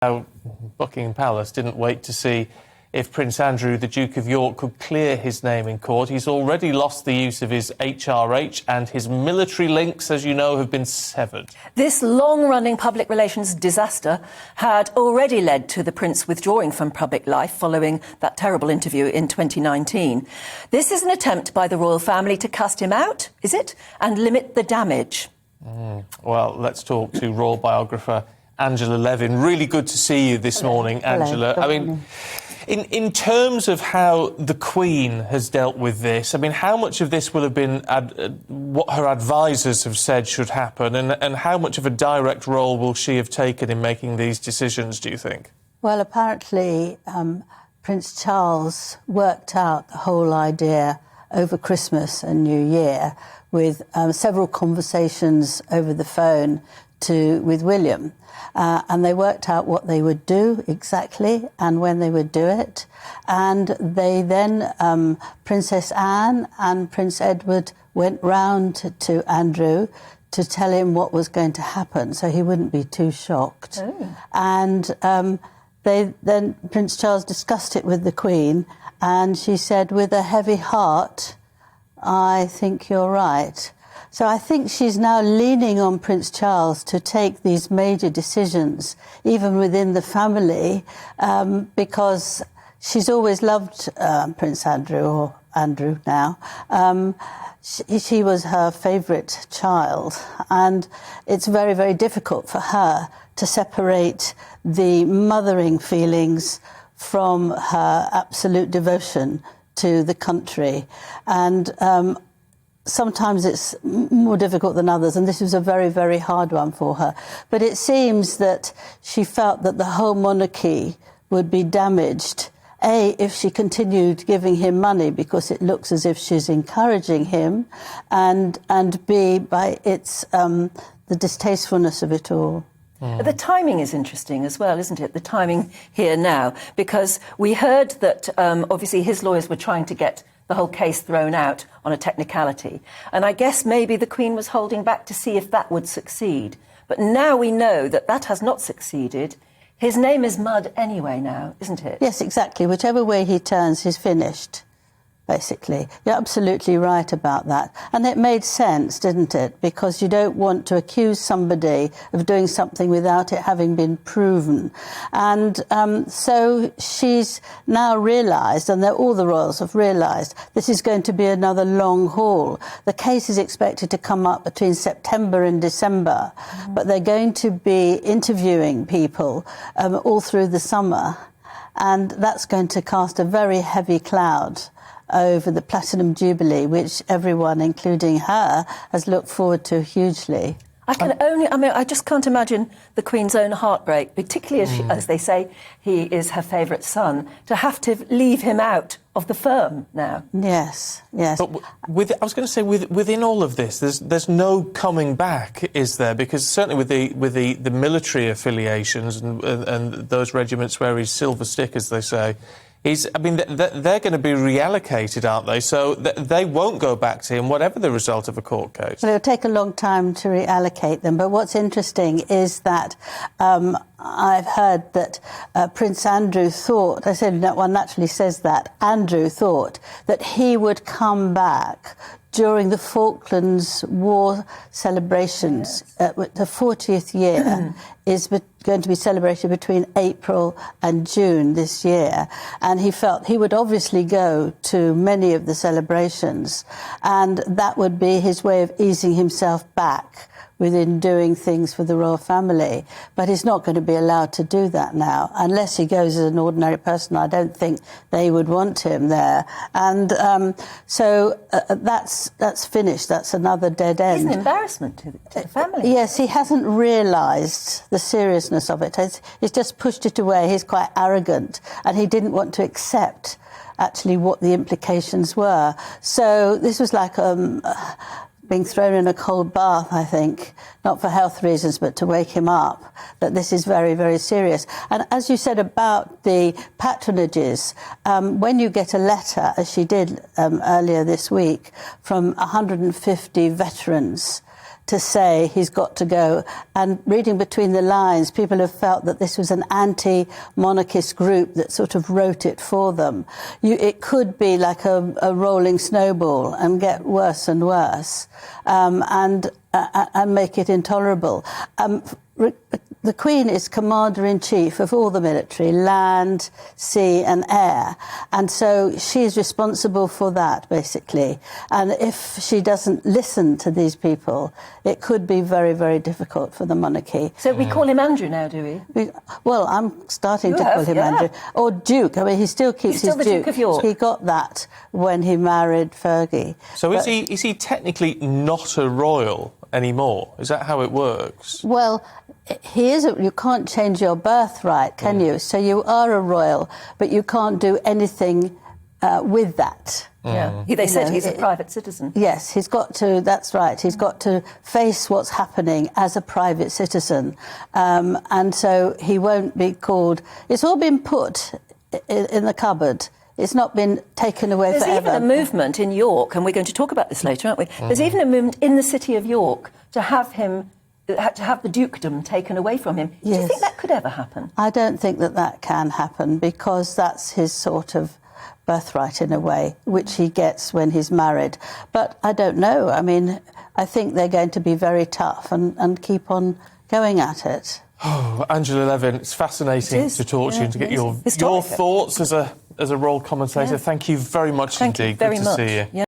How Buckingham Palace didn't wait to see if Prince Andrew, the Duke of York, could clear his name in court. He's already lost the use of his HRH, and his military links, as you know, have been severed. This long-running public relations disaster had already led to the Prince withdrawing from public life following that terrible interview in 2019. This is an attempt by the royal family to cast him out, is it, and limit the damage? Well, let's talk to royal biographer Angela Levin. Really good to see you this morning, Angela. Hello. I mean, in terms of how the Queen has dealt with this, I mean, how much of this will have been what her advisers have said should happen, and how much of a direct role will she have taken in making these decisions, do you think? Well, apparently Prince Charles worked out the whole idea over Christmas and New Year with several conversations over the phone with William. And they worked out what they would do exactly and when they would do it. And they then, Princess Anne and Prince Edward went round to Andrew to tell him what was going to happen so he wouldn't be too shocked. Oh. And then Prince Charles discussed it with the Queen, and she said, with a heavy heart, I think you're right. So I think she's now leaning on Prince Charles to take these major decisions, even within the family, because she's always loved Prince Andrew, or Andrew now. She was her favourite child, and it's very, very difficult for her to separate the mothering feelings from her absolute devotion to the country. And sometimes it's more difficult than others, and this was a very, very hard one for her. But it seems that she felt that the whole monarchy would be damaged, A, if she continued giving him money, because it looks as if she's encouraging him, and B, by its the distastefulness of it all. The timing is interesting as well, isn't it? The timing here now, because we heard that obviously his lawyers were trying to get the whole case thrown out on a technicality. And I guess maybe the Queen was holding back to see if that would succeed. But now we know that that has not succeeded. His name is mud anyway now, isn't it? Yes, exactly. Whichever way he turns, he's finished, basically. You're absolutely right about that. And it made sense, didn't it? Because you don't want to accuse somebody of doing something without it having been proven. And so she's now realised, and all the royals have realised, this is going to be another long haul. The case is expected to come up between September and December, but they're going to be interviewing people all through the summer, and that's going to cast a very heavy cloud over the Platinum Jubilee, which everyone, including her, has looked forward to hugely. I just can't imagine the Queen's own heartbreak, particularly as they say he is her favourite son, to have to leave him out of the firm now. Yes, yes. But I was going to say, within all of this, there's no coming back, is there? Because certainly with the military affiliations and those regiments where he's silver stick, as they say, they're going to be reallocated, aren't they? So they won't go back to him, whatever the result of a court case. Well, it'll take a long time to reallocate them. But what's interesting is that I've heard that Prince Andrew thought, I said one naturally says that, Andrew thought that he would come back during the Falklands War celebrations. Yes. The 40th year is going to be celebrated between April and June this year. And he felt he would obviously go to many of the celebrations, and that would be his way of easing himself back within doing things for the royal family. But he's not going to be allowed to do that now. Unless he goes as an ordinary person, I don't think they would want him there. And so that's finished. That's another dead end. It's an embarrassment to the family. Yes, he hasn't realised the seriousness of it. He's just pushed it away. He's quite arrogant, and he didn't want to accept actually what the implications were. So this was like being thrown in a cold bath, I think, not for health reasons, but to wake him up, that this is very, very serious. And as you said about the patronages, when you get a letter, as she did earlier this week, from 150 veterans to say he's got to go. And reading between the lines, people have felt that this was an anti-monarchist group that sort of wrote it for them. It could be like a rolling snowball and get worse and worse, and make it intolerable. The Queen is Commander-in-Chief of all the military, land, sea and air. And so she's responsible for that, basically. And if she doesn't listen to these people, it could be very, very difficult for the monarchy. So we call him Andrew now, do we? Well, I'm starting to call him Andrew. Or Duke. I mean, he still keeps his the Duke of York. He got that when he married Fergie. So is he technically not a royal anymore? Is that how it works? Well, he is. You can't change your birthright, can you? So you are a royal, but you can't do anything with that. Yeah. They said he's a private citizen. Yes, he's got to. That's right. He's got to face what's happening as a private citizen, and so he won't be called. It's all been put in the cupboard. It's not been taken away forever. There's even a movement in York, and we're going to talk about this later, aren't we? There's even a movement in the city of York to have the dukedom taken away from him. Yes. Do you think that could ever happen? I don't think that can happen, because that's his sort of birthright in a way, which he gets when he's married. But I don't know. I mean, I think they're going to be very tough and keep on going at it. Oh, Angela Levin, it's fascinating to talk to you and to get your thoughts as a royal commentator. Yeah. Thank you very much indeed. Thank you very Good much. to see you. Yeah.